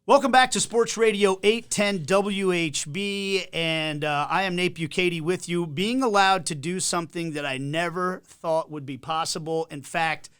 Welcome back to Sports Radio 810 WHB, and I am Nate Bukaty with you, being allowed to do something that I never thought would be possible. In fact,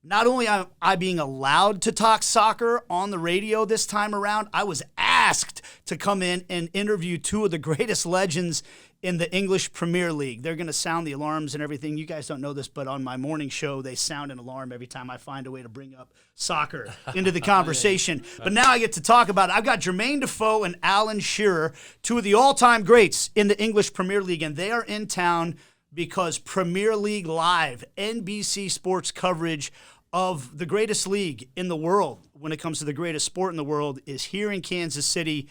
not only am I being allowed to talk soccer on the radio this time around, I was asked to come in and interview two of the greatest legends in the English Premier League. They're going to sound the alarms and everything. You guys don't know this, but on my morning show, they sound an alarm every time I find a way to bring up soccer into the conversation. But now I get to talk about it. I've got Jermain Defoe and Alan Shearer, two of the all-time greats in the English Premier League, and they are in town because Premier League Live, NBC Sports coverage of the greatest league in the world when it comes to the greatest sport in the world, is here in Kansas City.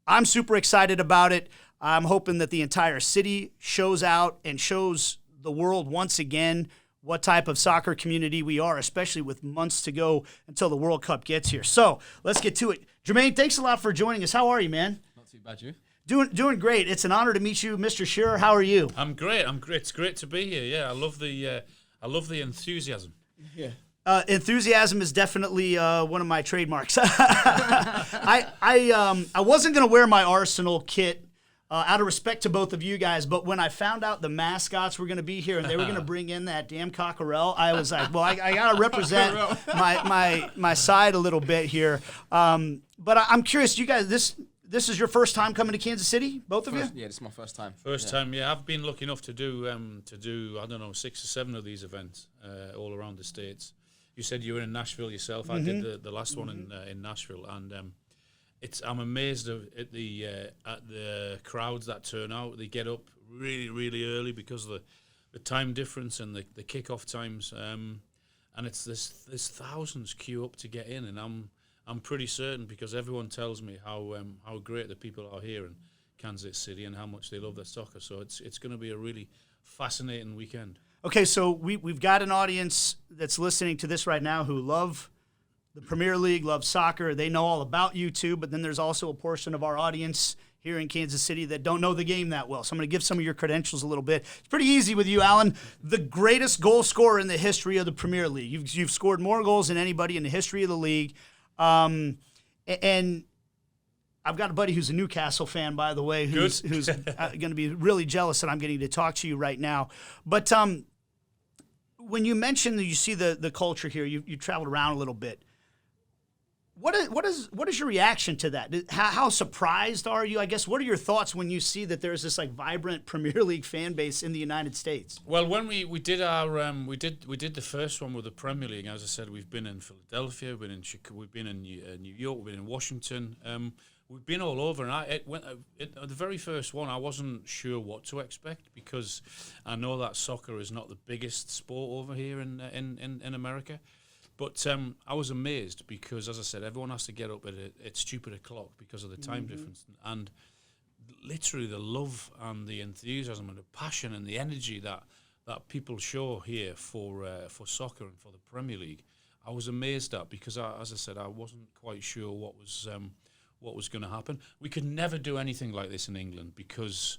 I'm super excited about it. I'm hoping that the entire city shows out and shows the world once again what type of soccer community we are, especially with months to go until the World Cup gets here. So let's get to it. Jermain, thanks a lot for joining us. How are you, man? Not too bad, you? Doing great. It's an honor to meet you, Mr. Shearer. How are you? I'm great. It's great to be here. Yeah, I love the enthusiasm. Yeah. Enthusiasm is definitely one of my trademarks. I wasn't going to wear my Arsenal kit out of respect to both of you guys, but when I found out the mascots were going to be here and they were going to bring in that damn cockerel, I was like, well, I got to represent my side a little bit here. But I'm curious, you guys, this is your first time coming to Kansas City, both of you? Yeah, this is my first time. First time, yeah. I've been lucky enough to do I don't know, 6 or 7 of these events all around the States. You said you were in Nashville yourself. Mm-hmm. I did the last one in Nashville, and I'm amazed at the crowds that turn out. They get up really, really early because of the time difference and the kickoff times, and there's thousands queue up to get in, and I'm pretty certain because everyone tells me how great the people are here in Kansas City and how much they love their soccer. So it's going to be a really fascinating weekend. Okay, so we've got an audience that's listening to this right now who love the Premier League, love soccer. They know all about you too, but then there's also a portion of our audience here in Kansas City that don't know the game that well. So I'm going to give some of your credentials a little bit. It's pretty easy with you, Alan. The greatest goal scorer in the history of the Premier League. You've scored more goals than anybody in the history of the league. And I've got a buddy who's a Newcastle fan, by the way, who's going to be really jealous that I'm getting to talk to you right now. But when you mentioned that you see the culture here, you traveled around a little bit. What is your reaction to that? How surprised are you? I guess what are your thoughts when you see that there's this like vibrant Premier League fan base in the United States? Well, when we did our we did the first one with the Premier League. As I said, we've been in Philadelphia, we've been in Chicago, we've been in New York, we've been in Washington. We've been all over, and the very first one, I wasn't sure what to expect because I know that soccer is not the biggest sport over here in America. But I was amazed because, as I said, everyone has to get up at stupid o'clock because of the time difference. And literally the love and the enthusiasm and the passion and the energy that people show here for soccer and for the Premier League, I was amazed at because, as I said, I wasn't quite sure what was going to happen. We could never do anything like this in England because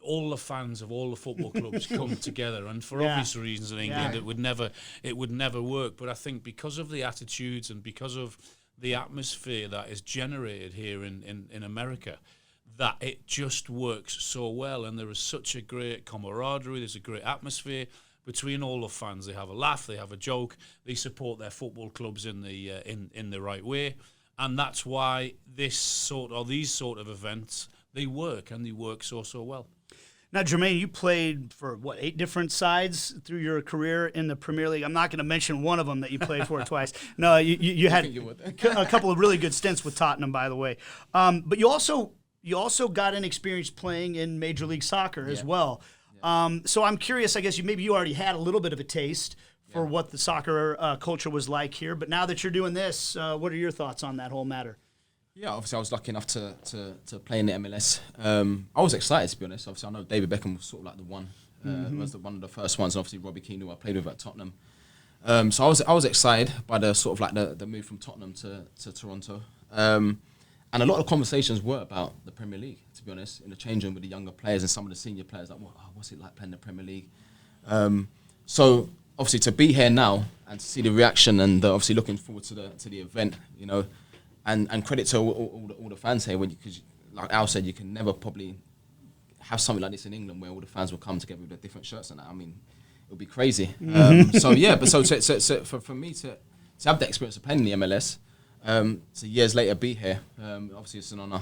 all the fans of all the football clubs come together, and for obvious reasons in England it would never work. But I think because of the attitudes and because of the atmosphere that is generated here in America, that it just works so well, and there is such a great camaraderie, there's a great atmosphere between all the fans. They have a laugh, they have a joke, they support their football clubs in the right way. And that's why these sort of events, they work, and they work so well. Now, Jermain, you played for, 8 different sides through your career in the Premier League? I'm not going to mention one of them that you played for twice. No, you had a couple of really good stints with Tottenham, by the way. But you also got an experience playing in Major League Soccer as well. Yeah. So I'm curious, I guess you already had a little bit of a taste for what the soccer culture was like here. But now that you're doing this, what are your thoughts on that whole matter? Yeah, obviously I was lucky enough to play in the MLS. I was excited, to be honest. Obviously I know David Beckham was sort of like the one, was one of the first ones. And obviously Robbie Keane, who I played with at Tottenham. So I was excited by the sort of like the move from Tottenham to Toronto. And a lot of conversations were about the Premier League, to be honest, in the change room with the younger players and some of the senior players. Like, what's it like playing the Premier League? So obviously to be here now and to see the reaction and obviously looking forward to the event, and credit to all the fans here, because like Al said, you can never probably have something like this in England where all the fans will come together with their different shirts and that. I mean, it would be crazy. So for me to have the experience of playing in the MLS, so years later be here, obviously it's an honour.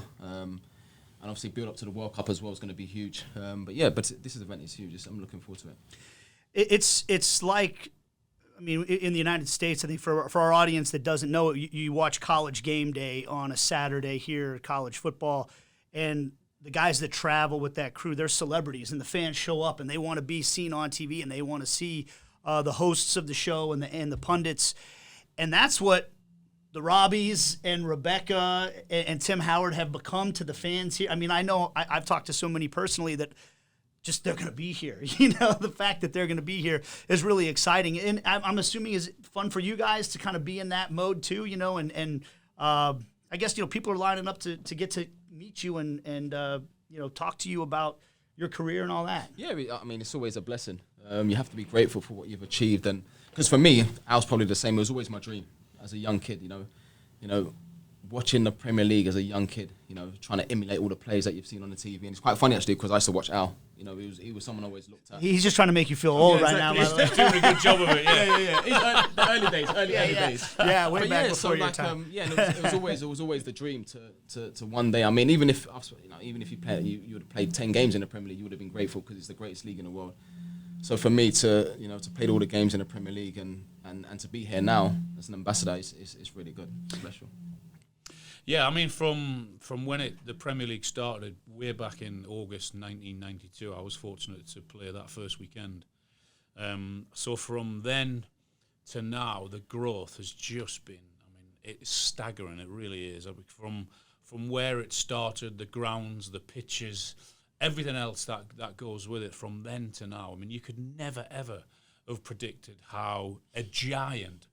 And obviously build up to the World Cup as well is going to be huge. But this event is huge. I'm looking forward to it. It's like, I mean, in the United States, I think for our audience that doesn't know it, you watch College Game Day on a Saturday here, college football, and the guys that travel with that crew, they're celebrities, and the fans show up, and they want to be seen on TV, and they want to see the hosts of the show and the pundits, and that's what the Robbies and Rebecca and Tim Howard have become to the fans here. I mean, I know I've talked to so many personally that just they're going to be here. You know, the fact that they're going to be here is really exciting. And I'm assuming is fun for you guys to kind of be in that mode too, you know, and I guess, you know, people are lining up to get to meet you and you know, talk to you about your career and all that. Yeah, I mean, it's always a blessing. You have to be grateful for what you've achieved. And because for me, I was probably the same. It was always my dream as a young kid, you know, watching the Premier League as a young kid, you know, trying to emulate all the plays that you've seen on the TV. And it's quite funny, actually, because I used to watch Al. You know, he was someone I always looked at. He's just trying to make you feel old right now. He's doing a good job of it, yeah. The early days. Yeah, way back before your time. And it was always the dream to one day. I mean, even if you would have played 10 games in the Premier League, you would have been grateful because it's the greatest league in the world. So for me to play all the games in the Premier League and to be here now as an ambassador is really good, special. Yeah, I mean, from when the Premier League started way back in August 1992, I was fortunate to play that first weekend. So from then to now, the growth has just been, I mean, it's staggering. It really is. From where it started, the grounds, the pitches, everything else that goes with it from then to now. I mean, you could never, ever have predicted how a giant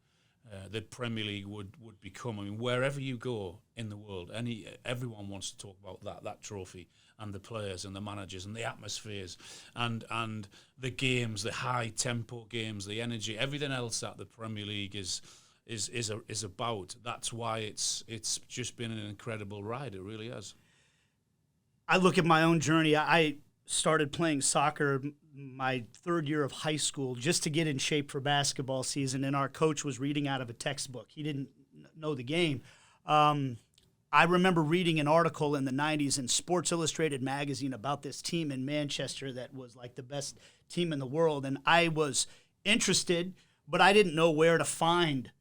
the Premier League would become. I mean, wherever you go in the world, everyone wants to talk about that trophy and the players and the managers and the atmospheres and the games, the high tempo games, the energy, everything else that the Premier League is about. That's why it's just been an incredible ride. It really has. I look at my own journey. I started playing soccer my third year of high school just to get in shape for basketball season, and our coach was reading out of a textbook. He didn't know the game. I remember reading an article in the 90s in Sports Illustrated magazine about this team in Manchester that was like the best team in the world, and I was interested, but I didn't know where to find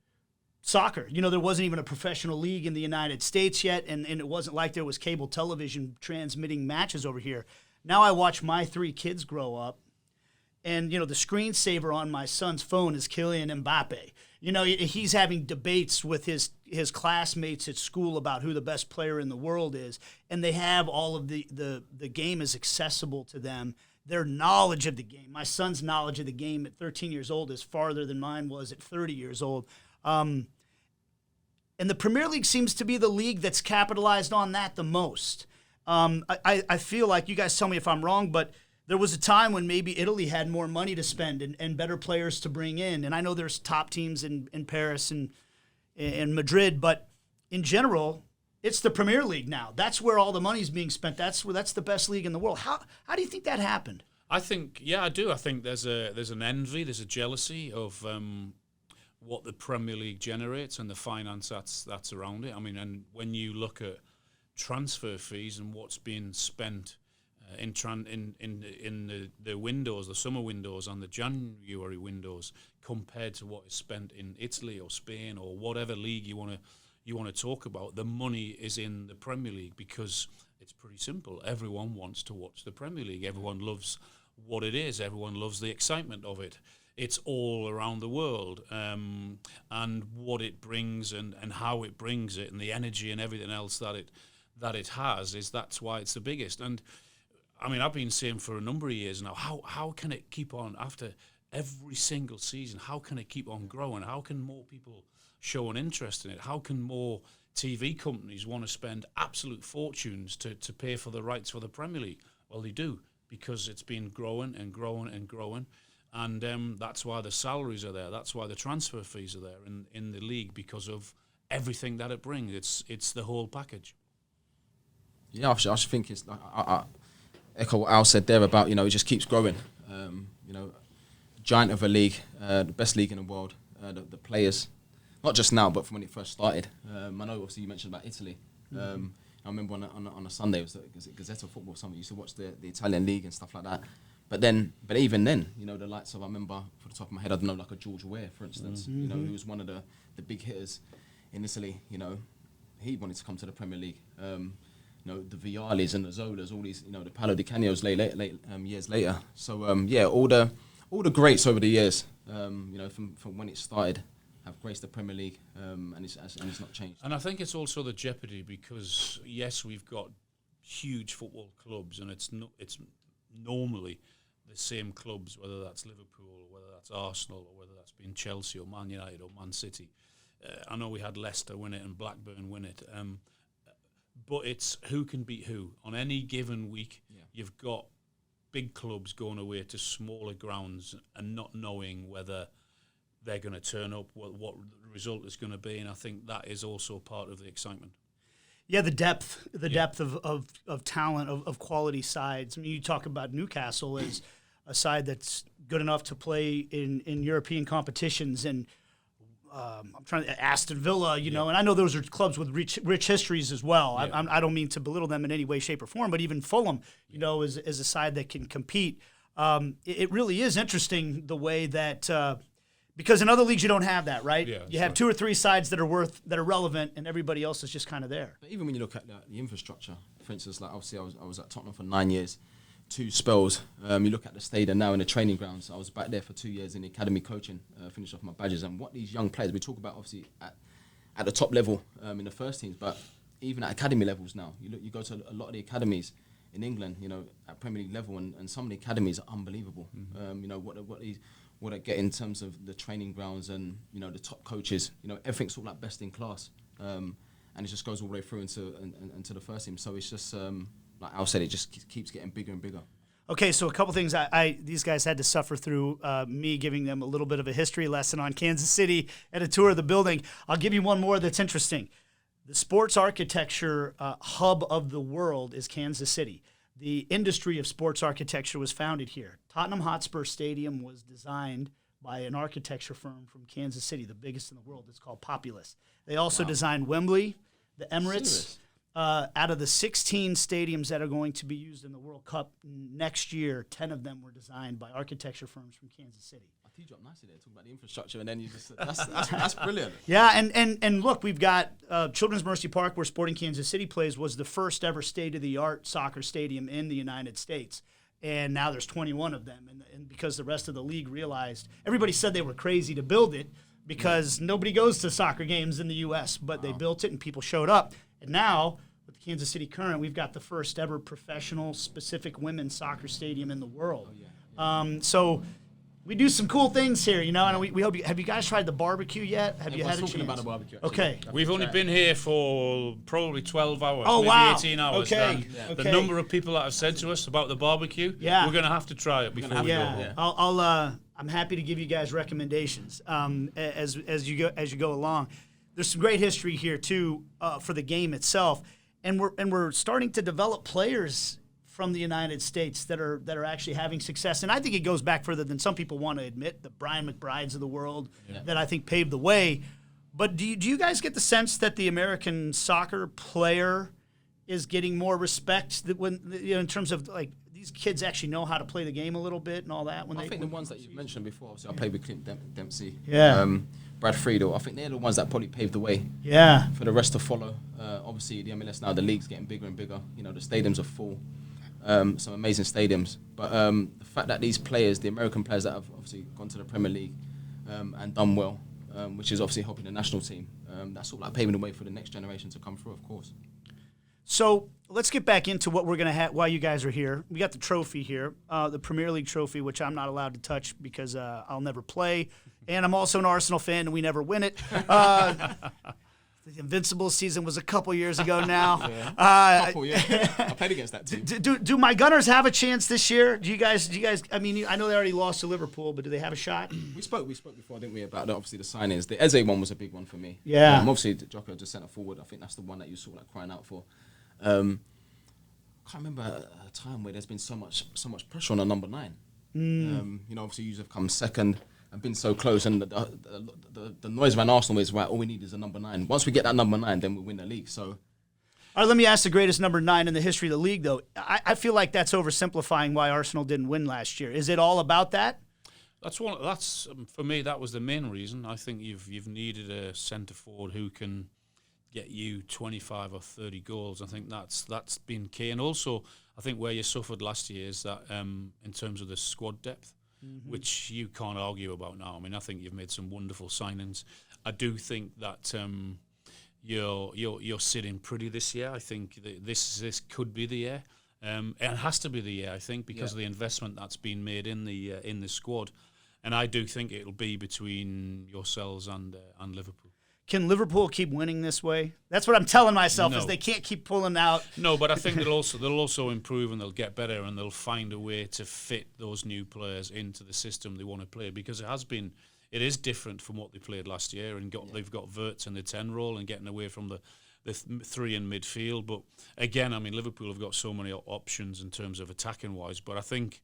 soccer. You know, there wasn't even a professional league in the United States yet, and it wasn't like there was cable television transmitting matches over here. Now I watch my 3 kids grow up, and, you know, the screensaver on my son's phone is Kylian Mbappe. You know, he's having debates with his classmates at school about who the best player in the world is, and they have all of the game is accessible to them. Their knowledge of the game, my son's knowledge of the game at 13 years old is farther than mine was at 30 years old. And the Premier League seems to be the league that's capitalized on that the most. I feel like, you guys tell me if I'm wrong, but there was a time when maybe Italy had more money to spend and better players to bring in. And I know there's top teams in Paris and Madrid, but in general, it's the Premier League now. That's where all the money's being spent. That's the best league in the world. How do you think that happened? I think, yeah, I do. I think there's an envy, there's a jealousy of what the Premier League generates and the finance that's around it. I mean, and when you look at transfer fees and what's being spent in the windows, the summer windows and the January windows, compared to what is spent in Italy or Spain or whatever league you want to talk about, the money is in the Premier League because it's pretty simple. Everyone wants to watch the Premier League. Everyone loves what it is. Everyone loves the excitement of it. It's all around the world, and what it brings and how it brings it and the energy and everything else that it has that's why it's the biggest. And I mean, I've been saying for a number of years now, how can it keep on after every single season? How can it keep on growing? How can more people show an interest in it? How can more TV companies want to spend absolute fortunes to pay for the rights for the Premier League? Well, they do, because it's been growing and growing and growing. And that's why the salaries are there. That's why the transfer fees are there in the league, because of everything that it brings. It's the whole package. Yeah, I just think it's like I echo what Al said there about, you know, it just keeps growing. You know, giant of a league, the best league in the world. The players, not just now, but from when it first started. I know obviously you mentioned about Italy. I remember on a Sunday, it was the Gazzetta football. Something used to watch the Italian league and stuff like that. But even then, you know, the likes of, I remember for the top of my head, I don't know, like a George Weah, for instance. You know, who was one of the big hitters in Italy. You know, he wanted to come to the Premier League. You know, the Vialis and the Zolas, all these, you know, the Paolo Di Canios years later. So yeah, all the greats over the years, you know, from when it started, have graced the Premier League, and it's not changed. And I think it's also the jeopardy because yes, we've got huge football clubs, and it's normally the same clubs, whether that's Liverpool or whether that's Arsenal or whether that's been Chelsea or Man United or Man City. I know we had Leicester win it and Blackburn win it. But it's who can beat who. On any given week, you've got big clubs going away to smaller grounds and not knowing whether they're going to turn up, what the result is going to be, and I think that is also part of the excitement. Yeah, the depth of talent, of quality sides. I mean, you talk about Newcastle as a side that's good enough to play in European competitions, and I'm trying to Aston Villa, you know, and I know those are clubs with rich histories as well. Yeah. I don't mean to belittle them in any way, shape, or form, but even Fulham, you know, is a side that can compete. It really is interesting the way that because in other leagues you don't have that, right? Yeah, you have 2 or 3 sides that are relevant, and everybody else is just kind of there. But even when you look at the infrastructure, for instance, like obviously I was at Tottenham for 9 years. 2 spells. You look at the stadium now in the training grounds. I was back there for 2 years in the academy coaching, finished off my badges. And what these young players, we talk about obviously at the top level in the first teams, but even at academy levels now, you go to a lot of the academies in England, you know, at Premier League level, and some of the academies are unbelievable. You know, what they get in terms of the training grounds and, you know, the top coaches, you know, everything's sort of like best in class. And it just goes all the way through into the first team. So it's just, like Al said, it just keeps getting bigger and bigger. Okay, so a couple things these guys had to suffer through, me giving them a little bit of a history lesson on Kansas City and a tour of the building. I'll give you one more that's interesting. The sports architecture hub of the world is Kansas City. The industry of sports architecture was founded here. Tottenham Hotspur Stadium was designed by an architecture firm from Kansas City, the biggest in the world. It's called Populous. They also designed Wembley, the Emirates. Serious? Out of the 16 stadiums that are going to be used in the World Cup next year, 10 of them were designed by architecture firms from Kansas City. I think you dropped nicely there, talking about the infrastructure, and then you just that's brilliant. Yeah, and look, we've got Children's Mercy Park, where Sporting Kansas City plays, was the first ever state-of-the-art soccer stadium in the United States. And now there's 21 of them, and because the rest of the league realized, everybody said they were crazy to build it because nobody goes to soccer games in the U.S., but they built it and people showed up. And now, with the Kansas City Current, we've got the first ever professional specific women's soccer stadium in the world. So we do some cool things here, you know, and we hope have you guys tried the barbecue yet? Have you had a chance? Talking about the barbecue, actually. Okay. We've only been here for probably 12 hours, maybe wow. 18 hours. Okay. The number of people that have said to us about the barbecue, we're going to have to try it before we go. I'm happy to give you guys recommendations as you go along. There's some great history here too for the game itself, and we're starting to develop players from the United States that are actually having success. And I think it goes back further than some people want to admit. The Brian McBrides of the world that I think paved the way. But do you guys get the sense that the American soccer player is getting more respect when, you know, in terms of like these kids actually know how to play the game a little bit and all that? I think the ones that you mentioned before, obviously I played with Clint Dempsey. Yeah. Brad Friedel, I think they're the ones that probably paved the way for the rest to follow. Obviously, the MLS now, the league's getting bigger and bigger. You know, the stadiums are full, some amazing stadiums. But the fact that these players, the American players that have obviously gone to the Premier League and done well, which is obviously helping the national team, that's sort of like paving the way for the next generation to come through, of course. So let's get back into what we're going to have while you guys are here. We got the trophy here, the Premier League trophy, which I'm not allowed to touch because I'll never play. And I'm also an Arsenal fan, and we never win it. The Invincible season was a couple years ago now. Couple, yeah. I played against that team. Do my Gunners have a chance this year? Do you guys? I mean, I know they already lost to Liverpool, but do they have a shot? We spoke before, didn't we, about obviously the signings. The Eze one was a big one for me. Yeah. Obviously, Joko just sent it forward. I think that's the one that you saw like crying out for. I can't remember a time where there's been so much pressure on a number 9. Obviously, you have come second and been so close, and the noise around Arsenal is right. All we need is a number 9. Once we get that number 9, then we win the league. So, all right, let me ask the greatest number 9 in the history of the league, though. I feel like that's oversimplifying why Arsenal didn't win last year. Is it all about that? That's for me. That was the main reason. I think you've needed a centre forward who can get you 25 or 30 goals. I think that's been key, and also I think where you suffered last year is that in terms of the squad depth. Which you can't argue about now. I mean, I think you've made some wonderful signings. I do think that you're sitting pretty this year. I think this could be the year. It has to be the year, I think, because of the investment that's been made in the squad. And I do think it'll be between yourselves and Liverpool. Can Liverpool keep winning this way? That's what I'm telling myself, No. is they can't keep pulling out. No, but I think they'll also improve, and they'll get better, and they'll find a way to fit those new players into the system they want to play, because it is different from what they played last year, and they've got Wirtz in the 10 role and getting away from the 3 in midfield. But again, I mean, Liverpool have got so many options in terms of attacking wise, but I think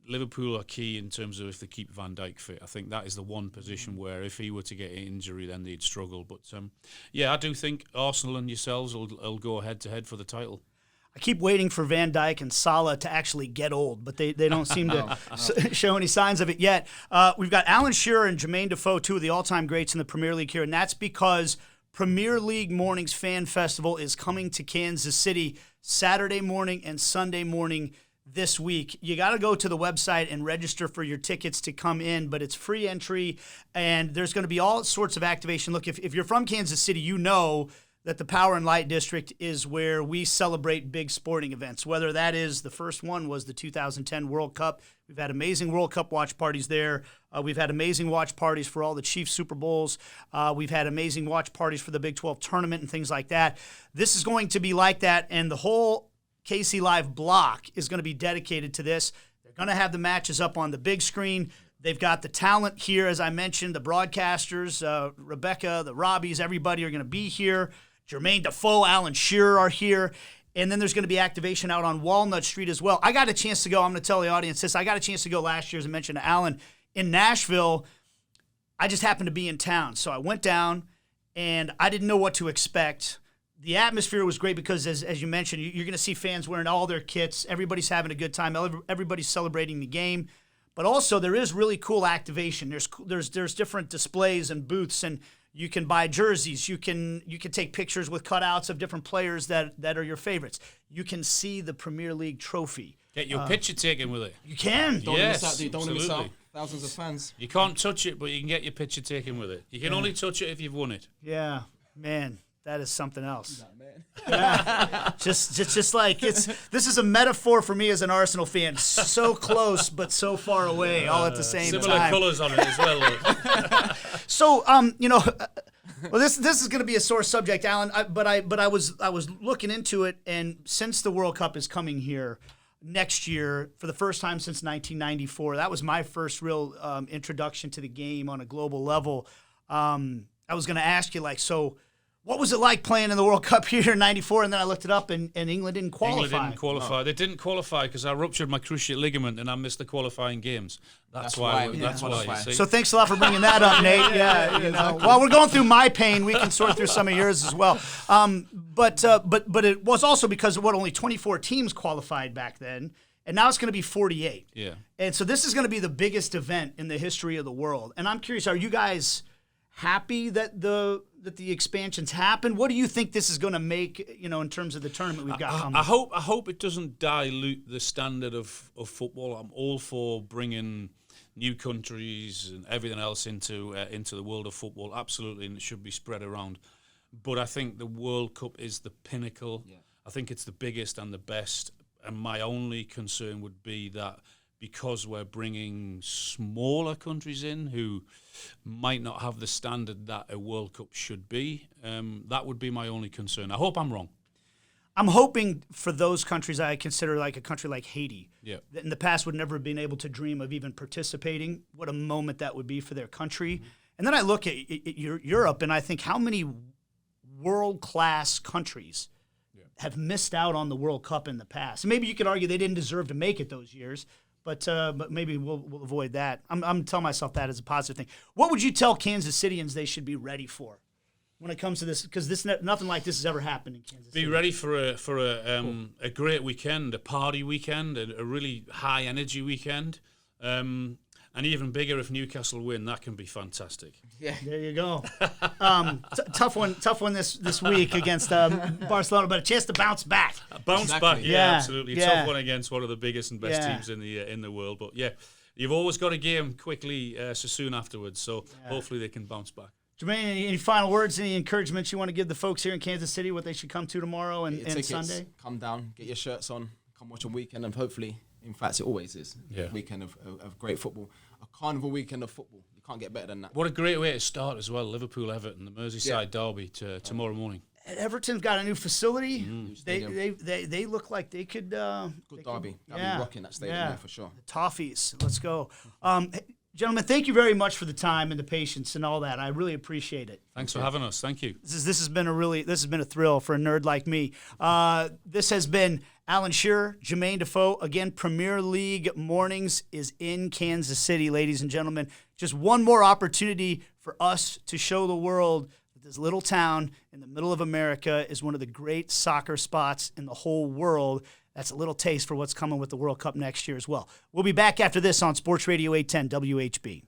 Liverpool are key in terms of if they keep Van Dijk fit. I think that is the one position where if he were to get an injury, then they'd struggle. But I do think Arsenal and yourselves will go head to head for the title. I keep waiting for Van Dijk and Salah to actually get old, but they don't seem to show any signs of it yet. We've got Alan Shearer and Jermain Defoe, 2 of the all-time greats in the Premier League here, and that's because Premier League Mornings Fan Festival is coming to Kansas City Saturday morning and Sunday morning this week. You got to go to the website and register for your tickets to come in, but it's free entry, and there's going to be all sorts of activation. Look, if you're from Kansas City, you know that the Power and Light District is where we celebrate big sporting events, whether that is, the first one was the 2010 World Cup. We've had amazing World Cup watch parties there. We've had amazing watch parties for all the Chiefs Super Bowls. We've had amazing watch parties for the Big 12 tournament and things like that. This is going to be like that, and the whole KC Live block is going to be dedicated to this. They're going to have the matches up on the big screen. They've got the talent here, as I mentioned, the broadcasters, Rebecca, the Robbies, everybody are going to be here. Jermain Defoe, Alan Shearer are here. And then there's going to be activation out on Walnut Street as well. I got a chance to go. I'm going to tell the audience this. I got a chance to go last year, as I mentioned to Alan, in Nashville. I just happened to be in town. So I went down, and I didn't know what to expect. The atmosphere was great because, as you mentioned, you're going to see fans wearing all their kits. Everybody's having a good time. Everybody's celebrating the game. But also, there is really cool activation. There's different displays and booths, and you can buy jerseys. You can take pictures with cutouts of different players that are your favorites. You can see the Premier League trophy. Get your picture taken with it. You can. Don't Yes, miss out, dude. Don't miss absolutely. out. Thousands of fans. You can't touch it, but you can get your picture taken with it. You can only touch it if you've won it. Yeah, man. That is something else. Yeah. Just like this is a metaphor for me as an Arsenal fan. So close, but so far away, all at the same time. Similar colours on it as well. So, well, this is going to be a sore subject, Alan. But I was looking into it, and since the World Cup is coming here next year for the first time since 1994, that was my first real introduction to the game on a global level. I was going to ask you, what was it like playing in the World Cup here in '94? And then I looked it up, and England didn't qualify. England didn't qualify. They didn't qualify because I ruptured my cruciate ligament and I missed the qualifing games. That's why. That's why. You see. So thanks a lot for bringing that up, Nate. Yeah, while we're going through my pain, we can sort through some of yours as well. But it was also because only 24 teams qualified back then, and now it's going to be 48. Yeah. And so this is going to be the biggest event in the history of the world. And I'm curious, are you guys happy that the expansions happen? What do you think this is going to make, in terms of the tournament we've got coming? I hope it doesn't dilute the standard of football. I'm all for bringing new countries and everything else into the world of football. Absolutely, and it should be spread around. But I think the World Cup is the pinnacle. Yeah. I think it's the biggest and the best. And my only concern would be that because we're bringing smaller countries in who might not have the standard that a World Cup should be. That would be my only concern. I hope I'm wrong. I'm hoping for those countries I consider like a country like Haiti. Yeah. That in the past would never have been able to dream of even participating. What a moment that would be for their country. And then I look at Europe and I think how many world-class countries have missed out on the World Cup in the past. Maybe you could argue they didn't deserve to make it those years, but maybe we'll avoid that. I'm telling myself that as a positive thing. What would you tell Kansas Cityans they should be ready for when it comes to this? Because nothing like this has ever happened in Kansas City. Be ready for a great weekend, a party weekend, a really high energy weekend. And even bigger if Newcastle win, that can be fantastic. Yeah. There you go. Tough one this week against Barcelona, but a chance to bounce back. Bounce back, absolutely. Yeah. Tough one against one of the biggest and best teams in the world. But yeah, you've always got a game quickly, so soon afterwards. So hopefully they can bounce back. Jermain, any final words, any encouragement you want to give the folks here in Kansas City, what they should come to tomorrow and Sunday? Come down, get your shirts on, come watch a weekend, and hopefully, in fact, it always is a weekend of great football. A carnival weekend of football. You can't get better than that. What a great way to start as well. Liverpool-Everton, the Merseyside derby tomorrow morning. Everton's got a new facility. They look like they could. Good derby. That'll be rocking that stadium there for sure. The Toffees. Let's go. Gentlemen, thank you very much for the time and the patience and all that. I really appreciate it. Thanks for having us. Thank you. This has been a thrill for a nerd like me. This has been Alan Shearer, Jermain Defoe. Again, Premier League Mornings is in Kansas City, ladies and gentlemen. Just one more opportunity for us to show the world that this little town in the middle of America is one of the great soccer spots in the whole world. That's a little taste for what's coming with the World Cup next year as well. We'll be back after this on Sports Radio 810 WHB.